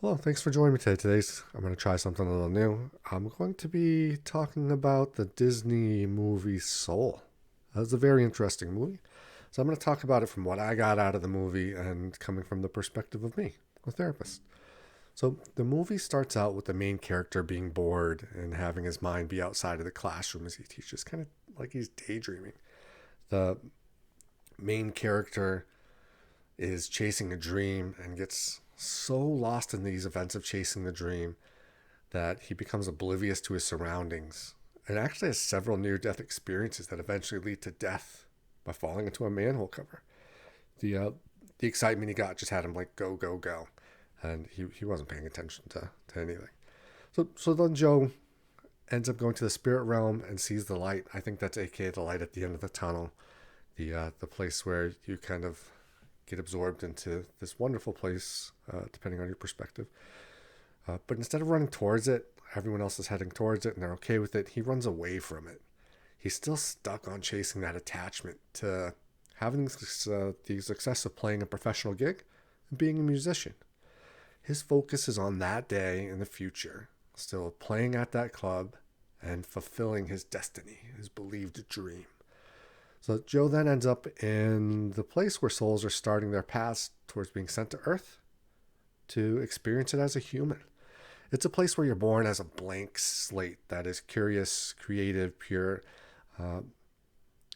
Hello, thanks for joining me today. I'm going to try something a little new. I'm going to be talking about the Disney movie Soul. That's a very interesting movie. So I'm going to talk about it from what I got out of the movie and coming from the perspective of me, a therapist. So the movie starts out with the main character being bored and having his mind be outside of the classroom as he teaches, kind of like he's daydreaming. The main character is chasing a dream and gets so lost in these events of chasing the dream that he becomes oblivious to his surroundings and actually has several near death experiences that eventually lead to death by falling into a manhole cover. The uh, the excitement he got just had him like go, go, go. And he wasn't paying attention to anything. So then Joe ends up going to the spirit realm and sees the light. I think that's aka the light at the end of the tunnel. The place where you kind of get absorbed into this wonderful place, depending on your perspective. But instead of running towards it, everyone else is heading towards it and they're okay with it. He runs away from it. He's still stuck on chasing that attachment to having the success of playing a professional gig and being a musician. His focus is on that day in the future, still playing at that club and fulfilling his destiny, his believed dream. So Joe then ends up in the place where souls are starting their paths towards being sent to Earth to experience it as a human. It's a place where you're born as a blank slate that is curious, creative, pure. Uh,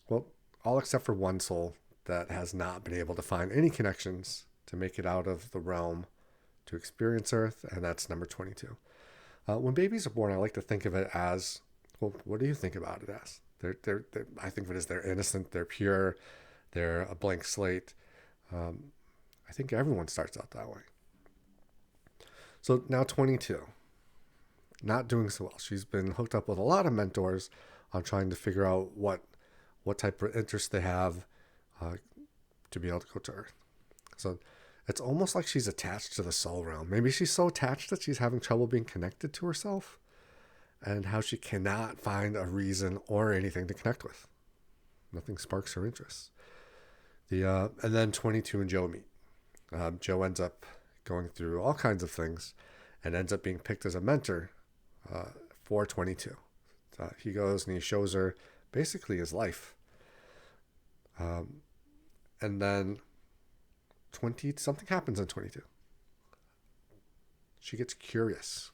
well, all except for one soul that has not been able to find any connections to make it out of the realm to experience Earth, and that's number 22. When babies are born, I like to think of it as, well, what do you think about it as? I think of it as they're innocent, they're pure, they're a blank slate. I think everyone starts out that way. So now 22, not doing so well. She's been hooked up with a lot of mentors on trying to figure out what type of interest they have uh, to be able to go to Earth. So it's almost like she's attached to the soul realm. Maybe she's so attached that she's having trouble being connected to herself and how she cannot find a reason or anything to connect with. Nothing sparks her interest. And then 22 and Joe meet. Joe ends up going through all kinds of things and ends up being picked as a mentor uh, for 22. He goes and he shows her basically his life. And then 20 something happens in 22. She gets curious.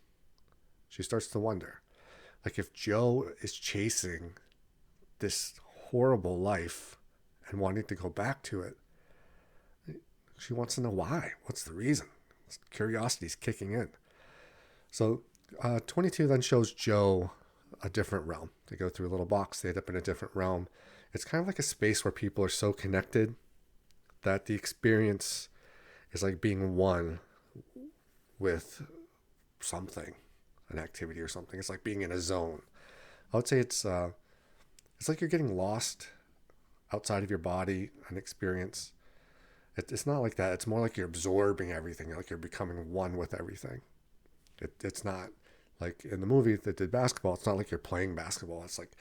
She starts to wonder, like, if Joe is chasing this horrible life and wanting to go back to it, she wants to know why. What's the reason? Curiosity's kicking in. So 22 then shows Joe a different realm. They go through a little box, they end up in a different realm. It's kind of like a space where people are so connected that the experience is like being one with something, an activity or something. It's like being in a zone. I would say it's like you're getting lost outside of your body, an experience. It's not like that. It's more like you're absorbing everything, like you're becoming one with everything. It's not like in the movie that did basketball. It's not like you're playing basketball. It's like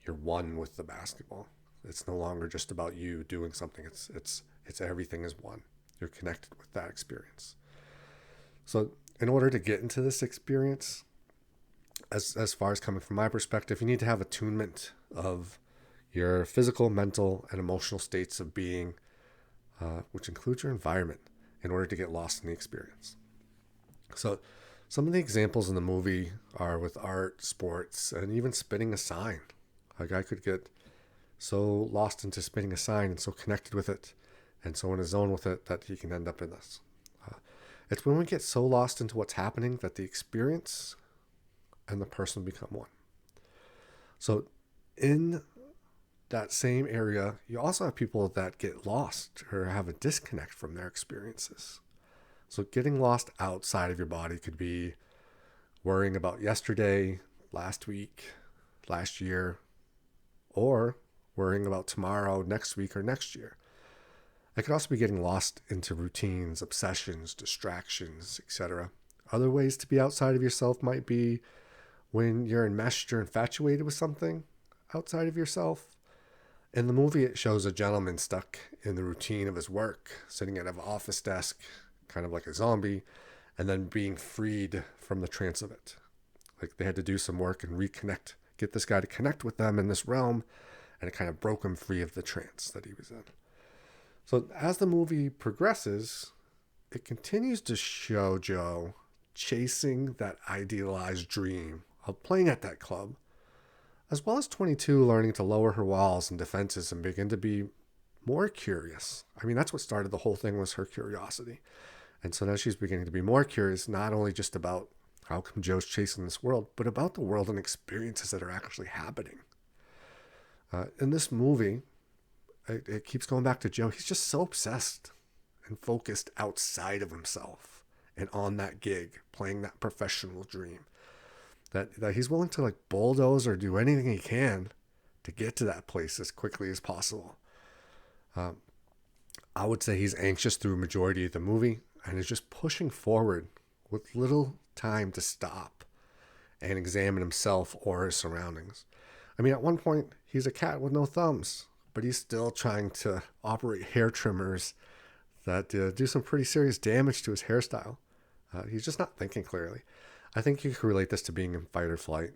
you're one with the basketball. It's no longer just about you doing something. It's everything is one. You're connected with that experience. So in order to get into this experience, as far as coming from my perspective, you need to have attunement of your physical, mental, and emotional states of being, which includes your environment, in order to get lost in the experience. So some of the examples in the movie are with art, sports, and even spinning a sign. A guy could get so lost into spinning a sign and so connected with it and so in a zone with it that he can end up in this. It's when we get so lost into what's happening that the experience and the person become one. So in that same area, you also have people that get lost or have a disconnect from their experiences. So getting lost outside of your body could be worrying about yesterday, last week, last year, or worrying about tomorrow, next week, or next year. It could also be getting lost into routines, obsessions, distractions, etc. Other ways to be outside of yourself might be when you're enmeshed or infatuated with something outside of yourself. In the movie, it shows a gentleman stuck in the routine of his work, sitting at an office desk, kind of like a zombie, and then being freed from the trance of it. Like they had to do some work and reconnect, get this guy to connect with them in this realm, and it kind of broke him free of the trance that he was in. So as the movie progresses, it continues to show Joe chasing that idealized dream of playing at that club, as well as 22 learning to lower her walls and defenses and begin to be more curious. I mean, that's what started the whole thing, was her curiosity. And so now she's beginning to be more curious, not only just about how come Joe's chasing this world, but about the world and experiences that are actually happening. In this movie, it keeps going back to Joe. He's just so obsessed and focused outside of himself and on that gig, playing that professional dream, that he's willing to like bulldoze or do anything he can to get to that place as quickly as possible. I would say he's anxious through a majority of the movie and is just pushing forward with little time to stop and examine himself or his surroundings. I mean, at one point, he's a cat with no thumbs, but he's still trying to operate hair trimmers that do some pretty serious damage to his hairstyle. He's just not thinking clearly. I think you can relate this to being in fight or flight,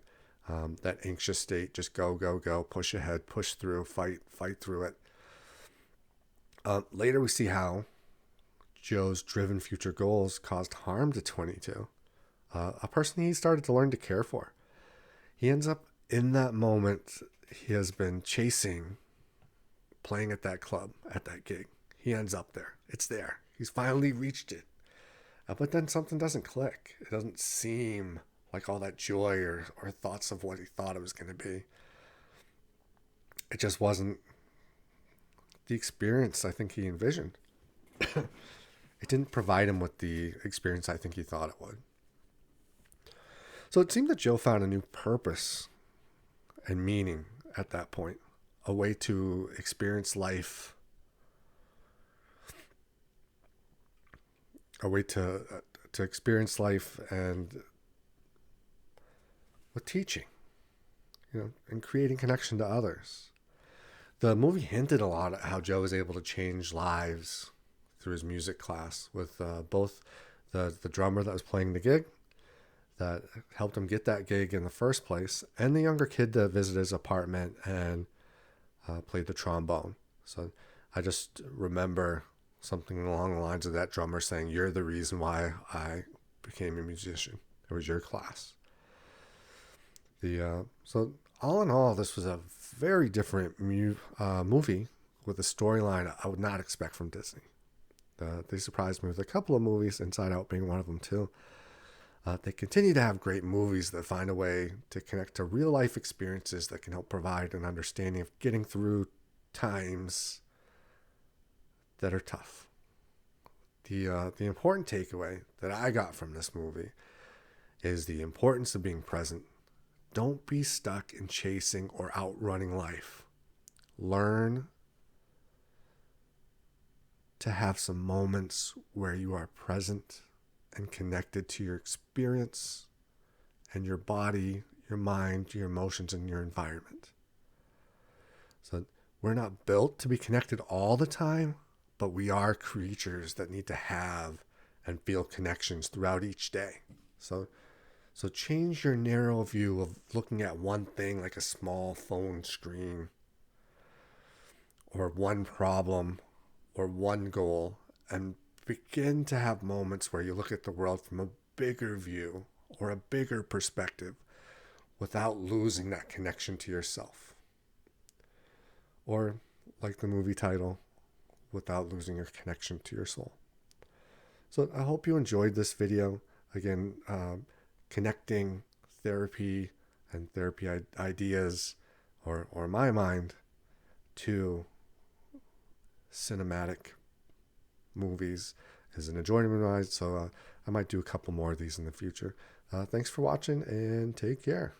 that anxious state, just go, go, go, push ahead, push through, fight through it. Later we see how Joe's driven future goals caused harm to 22, a person he started to learn to care for. He ends up in that moment he has been chasing, playing at that club, at that gig. He ends up there. It's there. He's finally reached it. But then something doesn't click. It doesn't seem like all that joy or thoughts of what he thought it was going to be. It just wasn't the experience I think he envisioned. It didn't provide him with the experience I think he thought it would. So it seemed that Joe found a new purpose and meaning at that point, a way to experience life, a way to experience life and with teaching, and creating connection to others. The movie hinted a lot at how Joe was able to change lives through his music class with both the drummer that was playing the gig that helped him get that gig in the first place, and the younger kid that visited his apartment and played the trombone. So I just remember something along the lines of that drummer saying, "You're the reason why I became a musician. It was your class." So all in all, this was a very different movie with a storyline I would not expect from Disney. They surprised me with a couple of movies, Inside Out being one of them too. They continue to have great movies that find a way to connect to real life experiences that can help provide an understanding of getting through times that are tough. The important takeaway that I got from this movie is the importance of being present. Don't be stuck in chasing or outrunning life. Learn to have some moments where you are present and connected to your experience and your body, your mind, your emotions, and your environment. So we're not built to be connected all the time, but we are creatures that need to have and feel connections throughout each day. So change your narrow view of looking at one thing like a small phone screen or one problem or one goal, and begin to have moments where you look at the world from a bigger view or a bigger perspective without losing that connection to yourself. Or, like the movie title, without losing your connection to your soul. So I hope you enjoyed this video. Again, connecting therapy and therapy ideas or my mind to cinematic movies is an enjoyment of mine. So I might do a couple more of these in the future. Thanks for watching and take care.